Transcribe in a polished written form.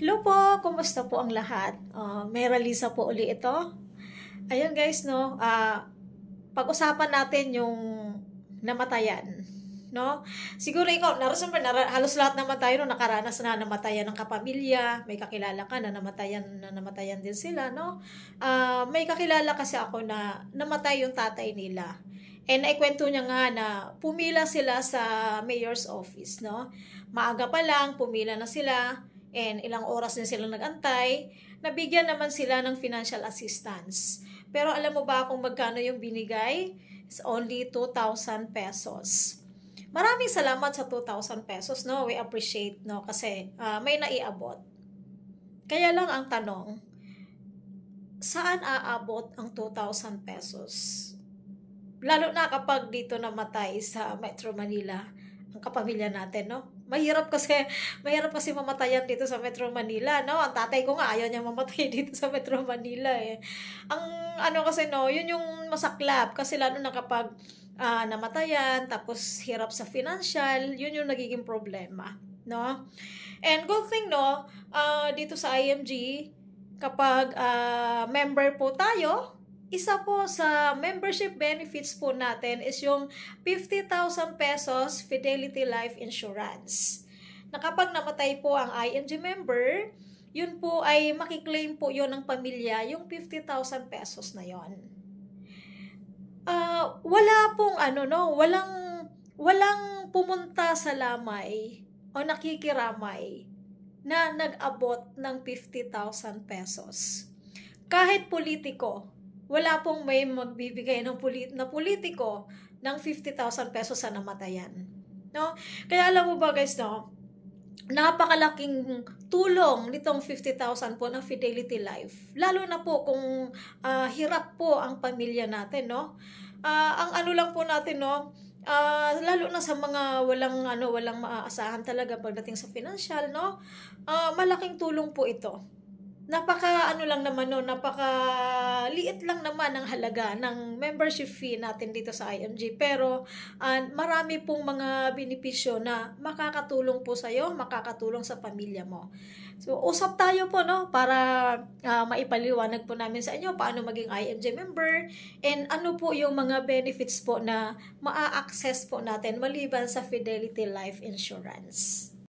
Hello po, kumusta po ang lahat? Mera Lisa po uli ito. Ayun guys, no, pag-usapan natin yung namatayan. No? Siguro ikaw, halos lahat naman tayo no, nakaranas na namatayan ng kapamilya, may kakilala ka na namatayan din sila, no? May kakilala kasi ako na namatay yung tatay nila. And naikwento niya nga na pumila sila sa mayor's office, no? Maaga pa lang, pumila na sila, and ilang oras din silang nagantay, nabigyan naman sila ng financial assistance. Pero alam mo ba kung magkano yung binigay? It's only 2,000 pesos. Maraming salamat sa 2,000 pesos, no? We appreciate, no? Kasi may naiabot. Kaya lang ang tanong, saan aabot ang 2,000 pesos? Lalo na kapag dito namatay sa Metro Manila ang kapamilya natin, no? Mahirap kasi mamatayan dito sa Metro Manila, no? Ang tatay ko nga ayaw niya mamatay dito sa Metro Manila eh. Ang ano kasi no, yun yung masaklap kasi lalo na kapag namatayan tapos hirap sa financial, yun yung nagiging problema, no? And good thing no, dito sa IMG kapag member po tayo, isa po sa membership benefits po natin is yung 50,000 pesos Fidelity Life Insurance. Na kapag namatay po ang IMG member, yun po ay makiklaim po yun ng pamilya, yung 50,000 pesos na yon. Wala pong walang pumunta sa lamay o nakikiramay na nag-abot ng 50,000 pesos. Kahit politiko, wala pong may magbibigay ng politiko ng 50,000 pesos sa namatayan. No? Kaya alam mo ba guys, no? Napakalaking tulong nitong 50,000 po ng Fidelity Life. Lalo na po kung hirap po ang pamilya natin, no? Ang ano lang po natin, no? Lalo na sa mga walang maaasahan talaga pagdating sa financial, no? Malaking tulong po ito. Napaka liit lang naman ang halaga ng membership fee natin dito sa IMG, pero marami pong mga benepisyo na makakatulong po sa iyo, makakatulong sa pamilya mo. So usap tayo po no para maipaliwanag po namin sa inyo paano maging IMG member and ano po yung mga benefits po na maa-access po natin maliban sa Fidelity Life Insurance.